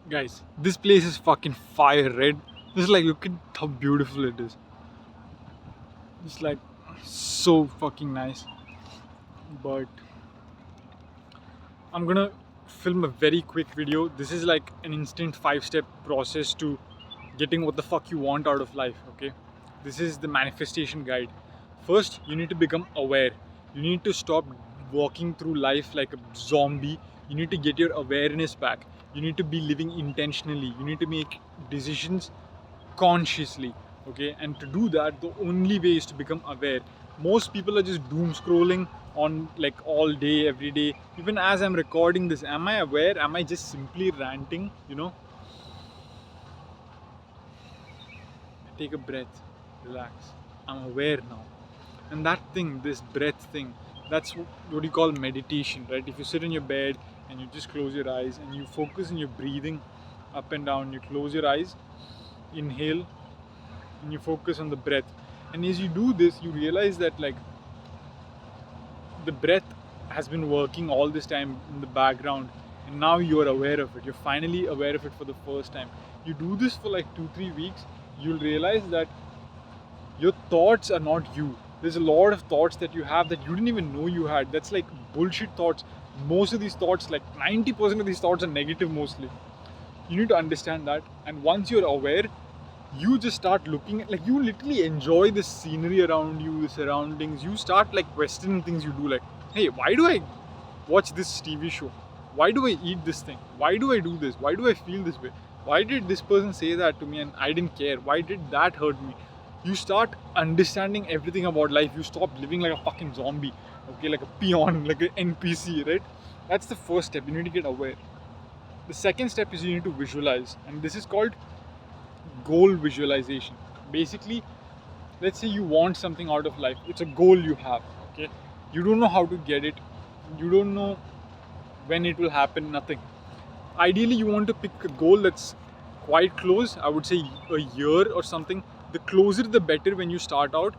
Guys, this place is fucking fire, right? Just like, look at how beautiful it is. It's like so fucking nice. But I'm gonna film a very quick video. This is like an instant 5-step process to getting what the fuck you want out of life, okay? This is the manifestation guide. First, you need to become aware. You need to stop walking through life like a zombie. You need to get your awareness back. You need to be living intentionally. You need to make decisions consciously, okay? And to do that, the only way is to become aware. Most people are just doom scrolling on like all day, every day. Even as I'm recording this, am I aware? Am I just simply ranting? Take a breath, relax. I'm aware now. And that thing, this breath thing, that's what you call meditation, right? If you sit in your bed and you just close your eyes and you focus on your breathing up and down, you close your eyes, inhale, and you focus on the breath. And as you do this, you realize that like the breath has been working all this time in the background, and now you're aware of it. You're finally aware of it for the first time. You do this for like 2-3 weeks, you'll realize that your thoughts are not you. There's a lot of thoughts that you have that you didn't even know you had. That's like bullshit thoughts. Most of these thoughts, like 90% of these thoughts, are negative mostly. You need to understand that. And once you're aware, you just start looking at, like, you literally enjoy the scenery around you, the surroundings. You start like questioning things you do, like, hey, why do I watch this TV show? Why do I eat this thing? Why do I do this? Why do I feel this way? Why did this person say that to me and I didn't care? Why did that hurt me? You start understanding everything about life. You stop living like a fucking zombie, okay, like a peon, like an NPC, right? That's the first step. You need to get aware. The second step is you need to visualize, and this is called goal visualization. Basically, let's say you want something out of life. It's a goal you have, okay? You don't know how to get it. You don't know when it will happen, nothing. Ideally, you want to pick a goal that's quite close. I would say a year or something. The closer the better when you start out.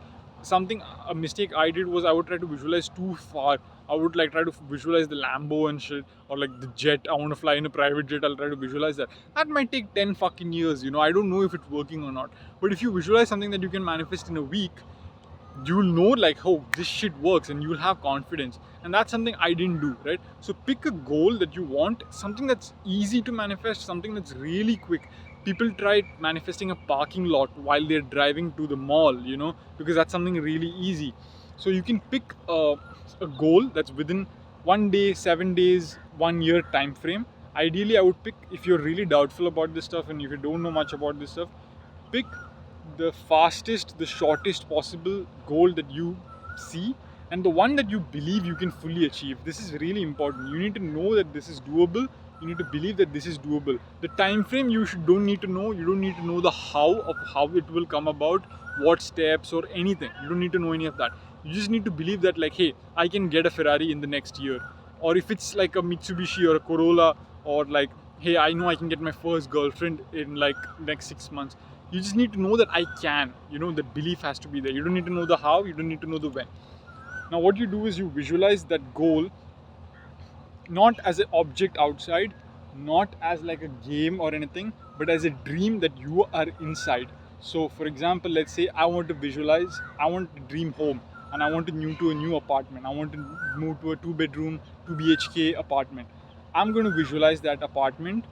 A mistake I did was I would try to visualize too far. I would like try to visualize the Lambo and shit, or like the jet. I want to fly in a private jet. I'll try to visualize that. That might take 10 fucking years. I don't know if it's working or not. But if you visualize something that you can manifest in a week, you'll know like, oh, this shit works, and you'll have confidence. And that's something I didn't do, right? So pick a goal that you want, something that's easy to manifest, something that's really quick. People try manifesting a parking lot while they're driving to the mall, because that's something really easy. So you can pick a goal that's within 1 day, 7 days, 1 year time frame. Ideally, I would pick, if you're really doubtful about this stuff and if you don't know much about this stuff, pick the fastest, the shortest possible goal that you see, and the one that you believe you can fully achieve. This is really important. You need to know that this is doable. You need to believe that this is doable. The time frame don't need to know. You don't need to know the how of how it will come about, what steps or anything. You don't need to know any of that. You just need to believe that, like, hey, I can get a Ferrari in the next year. Or if it's like a Mitsubishi or a Corolla, or like, hey, I know I can get my first girlfriend in like next 6 months. You just need to know that I can. That belief has to be there. You don't need to know the how, you don't need to know the when. Now what you do is you visualize that goal not as an object outside, not as like a game or anything, but as a dream that you are inside. So for example, let's say I want to dream home, and I want to move to a new apartment. I want to move to a 2 bedroom 2 BHK apartment. I'm going to visualize that apartment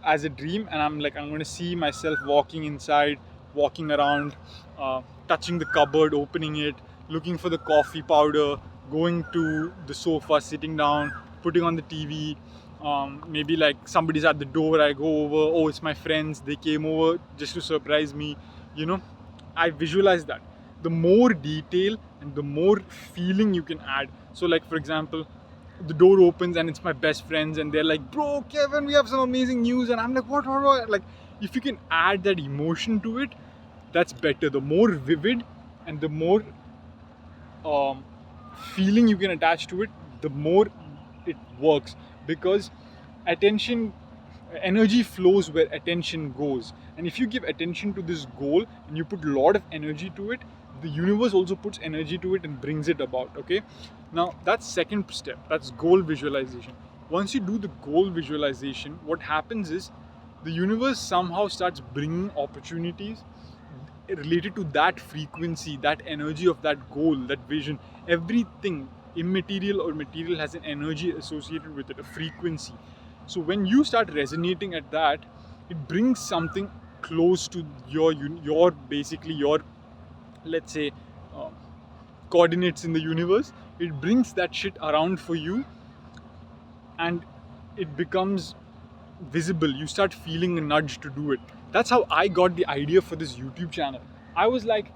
as a dream, and I'm going to see myself walking inside, walking around, touching the cupboard, opening it, looking for the coffee powder, going to the sofa, sitting down, putting on the TV. Maybe like somebody's at the door, I go over, oh, it's my friends, they came over just to surprise me. I visualize that. The more detail and the more feeling you can add. So like, for example, the door opens and it's my best friends, and they're like, bro, Kevin, we have some amazing news. And I'm like, what? Like, if you can add that emotion to it, that's better. The more vivid and the more feeling you can attach to it, the more it works. Because energy flows where attention goes. And if you give attention to this goal and you put a lot of energy to it, the universe also puts energy to it and brings it about. Okay, now that's second step. That's goal visualization. Once you do the goal visualization, what happens is the universe somehow starts bringing opportunities related to that frequency, that energy of that goal, that vision. Everything, immaterial or material, has an energy associated with it, a frequency. So when you start resonating at that, it brings something close to your basically your, let's say, uh, coordinates in the universe. It brings that shit around for you, and it becomes visible. You start feeling a nudge to do it. That's how I got the idea for this YouTube channel. I was like,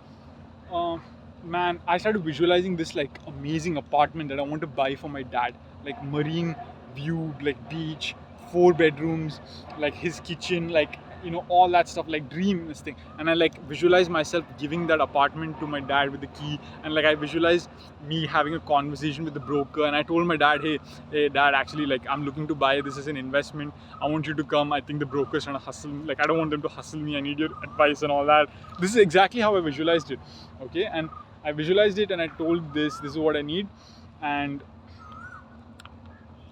uh, man, I started visualizing this like amazing apartment that I want to buy for my dad, like marine view, like beach, 4 bedrooms, like his kitchen, like, you know, all that stuff, like dream this thing. And I like visualize myself giving that apartment to my dad with the key, and like I visualized me having a conversation with the broker, and I told my dad, hey dad, actually, like, I'm looking to buy this as an investment. I want you to come. I think the broker's trying to hustle me. Like, I don't want them to hustle me. I need your advice and all that. This is exactly how I visualized it. Okay, and I visualized it, and I told this is what I need, and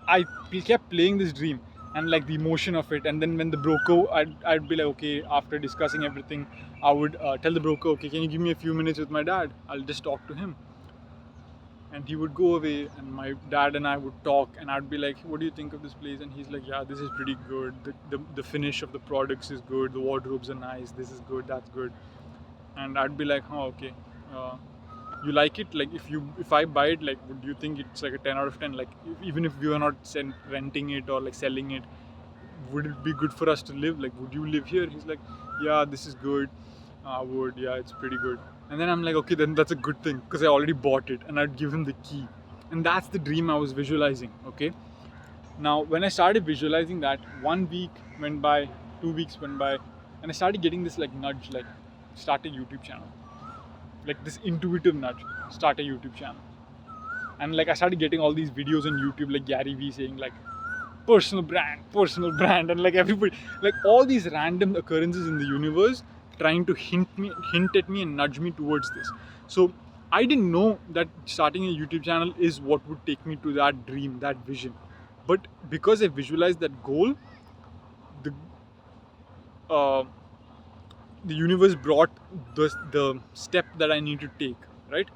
I kept playing this dream and like the emotion of it. And then when the broker, I'd be like, okay, after discussing everything, I would tell the broker, okay, can you give me a few minutes with my dad? I'll just talk to him. And he would go away, and my dad and I would talk, and I'd be like, what do you think of this place? And he's like, yeah, this is pretty good. The finish of the products is good. The wardrobes are nice. This is good. That's good. And I'd be like, oh, okay. You like it? Like, if I buy it, like, would you think it's like a 10 out of 10? Like, even if we were not renting it or like selling it, would it be good for us to live? Like, would you live here? He's like, yeah, this is good. I would. Yeah, it's pretty good. And then I'm like, okay, then that's a good thing, because I already bought it, and I'd give him the key. And that's the dream I was visualizing. Okay. Now, when I started visualizing that, 1 week went by, 2 weeks went by, and I started getting this like nudge, like, start a YouTube channel. Like this intuitive nudge, start a YouTube channel. And like I started getting all these videos on YouTube, like Gary Vee saying like personal brand, and like everybody, like all these random occurrences in the universe trying to hint at me and nudge me towards this. So I didn't know that starting a YouTube channel is what would take me to that dream, that vision. But because I visualized that goal, the uh, the universe brought the step that I need to take, right?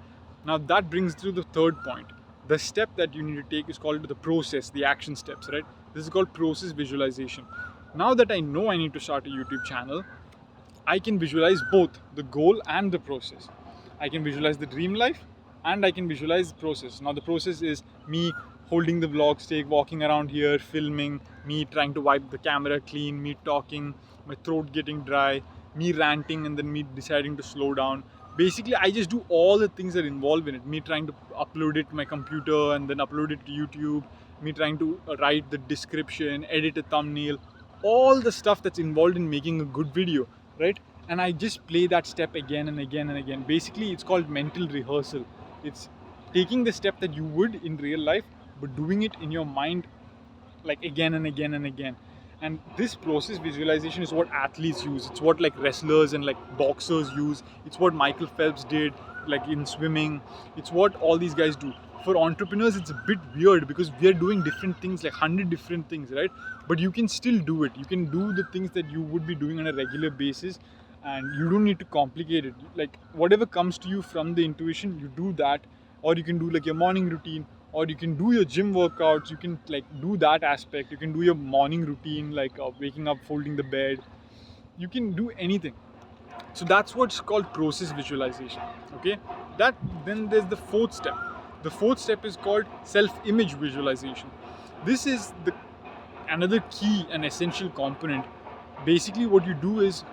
Now that brings to the third point. The step that you need to take is called the process, the action steps, right? This is called process visualization. Now that I know I need to start a YouTube channel, I can visualize both the goal and the process. I can visualize the dream life, and I can visualize the process. Now the process is me holding the vlog stick, walking around here, filming, me trying to wipe the camera clean, me talking, my throat getting dry, me ranting, and then me deciding to slow down. Basically, I just do all the things that involve in it. Me trying to upload it to my computer and then upload it to YouTube, me trying to write the description, edit a thumbnail, all the stuff that's involved in making a good video, right? And I just play that step again and again and again. Basically, it's called mental rehearsal. It's taking the step that you would in real life, but doing it in your mind, like again and again and again. And this process visualization is what athletes use. It's what like wrestlers and like boxers use. It's what Michael Phelps did, like in swimming. It's what all these guys do. For entrepreneurs, it's a bit weird because we are doing different things, like 100 different things, right? But you can still do it. You can do the things that you would be doing on a regular basis, and you don't need to complicate it. Like whatever comes to you from the intuition, you do that. Or you can do like your morning routine, or you can do your gym workouts. You can like do that aspect. You can do your morning routine, like waking up, folding the bed. You can do anything. So that's what's called process visualization. Okay, that then there's the fourth step. The fourth step is called self-image visualization. This is the another key and essential component. Basically what you do is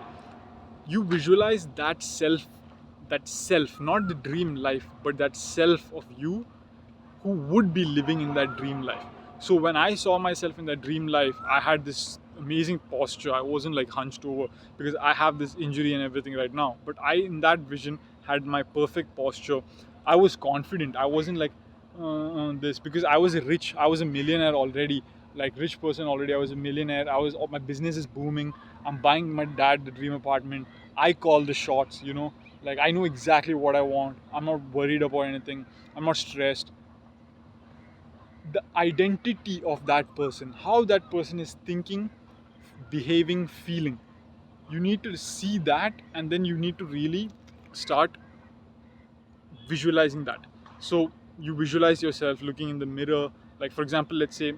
you visualize that self, not the dream life, but that self of you who would be living in that dream life. So when I saw myself in that dream life, I had this amazing posture. I wasn't like hunched over because I have this injury and everything right now. But I, in that vision, had my perfect posture. I was confident. I wasn't like this because I was rich. I was a millionaire already, like rich person already. I was a millionaire. My business is booming. I'm buying my dad the dream apartment. I call the shots, you know. Like I know exactly what I want. I'm not worried about anything. I'm not stressed. The identity of that person, how that person is thinking, behaving, feeling. You need to see that, and then you need to really start visualizing that. So you visualize yourself looking in the mirror. Like for example, let's say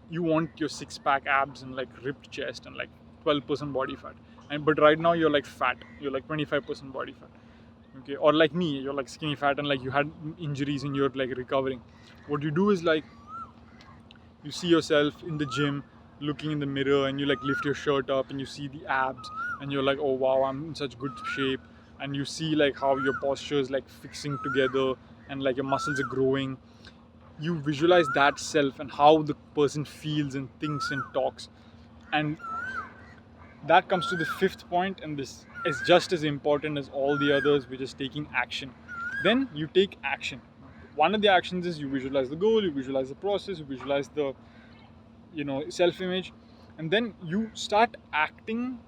you want your six-pack abs and like ripped chest and like 12% body fat, and but right now you're like fat, you're like 25% body fat. Okay, or like me, you're like skinny fat and like you had injuries and you're like recovering. What you do is like you see yourself in the gym looking in the mirror, and you like lift your shirt up and you see the abs, and you're like, oh wow, I'm in such good shape. And you see like how your posture is like fixing together, and like your muscles are growing. You visualize that self and how the person feels and thinks and talks. And that comes to the fifth point, and this is just as important as all the others, which is taking action. Then you take action. One of the actions is you visualize the goal, you visualize the process, you visualize the self-image, and then you start acting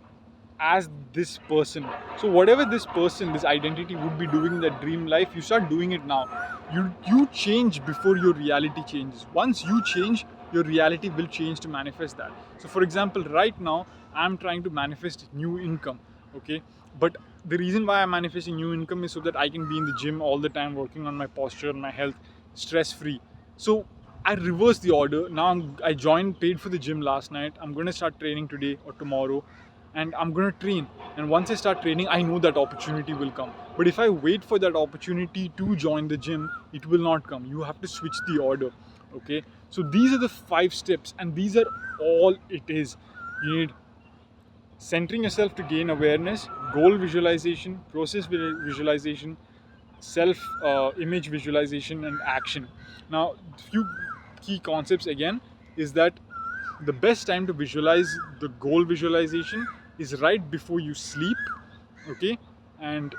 as this person. So whatever this person, this identity would be doing in that dream life, you start doing it now. You change before your reality changes. Once you change, your reality will change to manifest that. So for example, right now I'm trying to manifest new income. Okay, but the reason why I'm manifesting new income is so that I can be in the gym all the time, working on my posture and my health, stress free. So I reversed the order. Now I joined, paid for the gym last night. I'm going to start training today or tomorrow, and I'm going to train. And once I start training, I know that opportunity will come. But if I wait for that opportunity to join the gym, it will not come. You have to switch the order. Okay, so these are the 5 steps, and these are all it is. You need centering yourself to gain awareness, goal visualization, process visualization, self image visualization, and action. Now, few key concepts again is that the best time to visualize the goal visualization is right before you sleep. Okay, and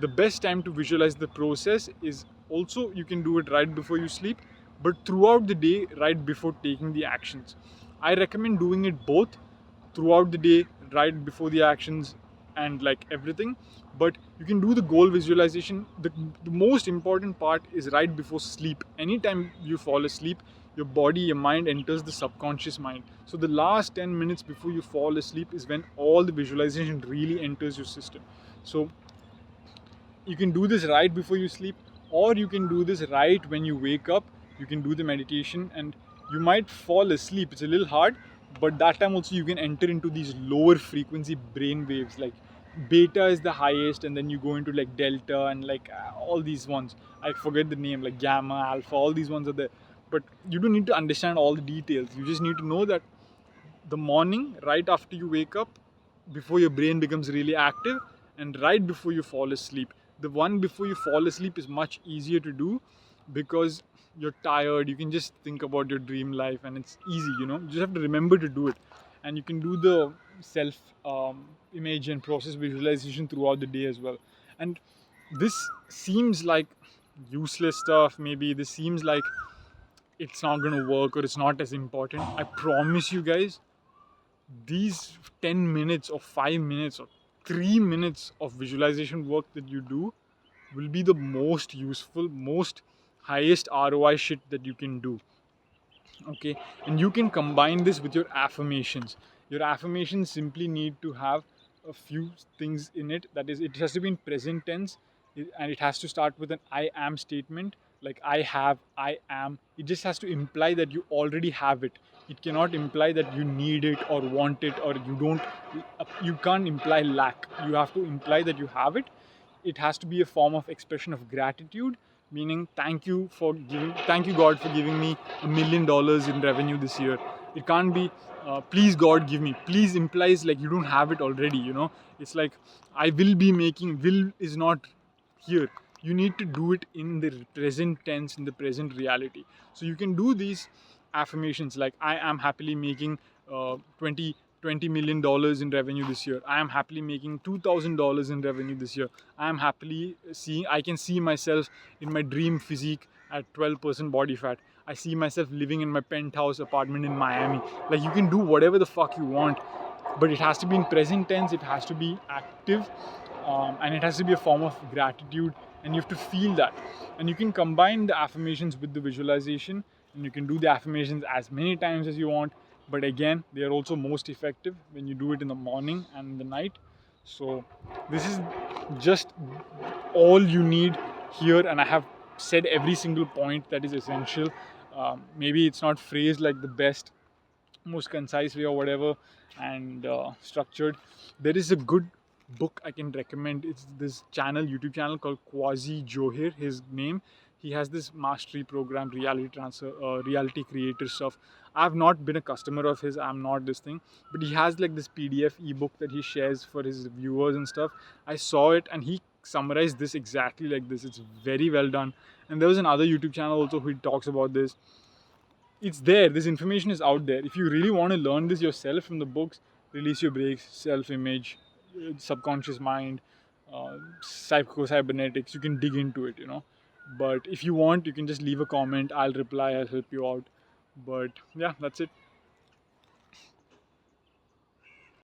the best time to visualize the process is also, you can do it right before you sleep, but throughout the day, right before taking the actions. I recommend doing it both throughout the day, right before the actions, and like everything. But you can do the goal visualization. The most important part is right before sleep. Anytime you fall asleep, your body, your mind enters the subconscious mind. So the last 10 minutes before you fall asleep is when all the visualization really enters your system. So you can do this right before you sleep, or you can do this right when you wake up. You can do the meditation, and you might fall asleep. It's a little hard, but that time also you can enter into these lower frequency brain waves. Like beta is the highest, and then you go into like delta and like all these ones. I forget the name, like gamma, alpha, all these ones are there. But you don't need to understand all the details. You just need to know that the morning, right after you wake up, before your brain becomes really active, and right before you fall asleep. The one before you fall asleep is much easier to do because you're tired. You can just think about your dream life, and it's easy. You just have to remember to do it. And you can do the self image and process visualization throughout the day as well. And this seems like useless stuff. Maybe this seems like it's not going to work, or it's not as important. I promise you guys, these 10 minutes or 5 minutes or 3 minutes of visualization work that you do will be the most useful, most highest ROI shit that you can do. Okay, and you can combine this with your affirmations. Your affirmations simply need to have a few things in it. That is, it has to be in present tense, and it has to start with an I am statement, like I have, I am. It just has to imply that you already have it. It cannot imply that you need it or want it, or you can't imply lack. You have to imply that you have it. It has to be a form of expression of gratitude, meaning thank you God for giving me $1 million in revenue this year. It can't be please God give me. Please implies like you don't have it already. It's like I will be making. Will is not here. You need to do it in the present tense, in the present reality. So you can do these affirmations like I am happily making 20 million dollars in revenue this year. I am happily making $2,000 in revenue this year. I can see myself in my dream physique at 12% body fat. I see myself living in my penthouse apartment in Miami. Like, you can do whatever the fuck you want, but it has to be in present tense. It has to be active, and it has to be a form of gratitude, and you have to feel that. And you can combine the affirmations with the visualization, and you can do the affirmations as many times as you want. but again, they are also most effective when you do it in the morning and in the night. So this is just all you need here, and I have said every single point that is essential. Maybe it's not phrased like the best, most concise way or whatever, and structured. There is a good book I can recommend. It's this YouTube channel called Quasi Johir, his name. He has this mastery program, reality transfer, reality creator stuff. I've not been a customer of his, I'm not this thing, but he has like this PDF ebook that he shares for his viewers and stuff. I saw it and he summarized this exactly like this. It's very well done. And there was another YouTube channel also who talks about this. It's there, this information is out there. If you really want to learn this yourself from the books, Release Your Brakes, Self-Image, Subconscious Mind, Cybernetics, you can dig into it, but if you want, you can just leave a comment, I'll reply, I'll help you out. But yeah, that's it.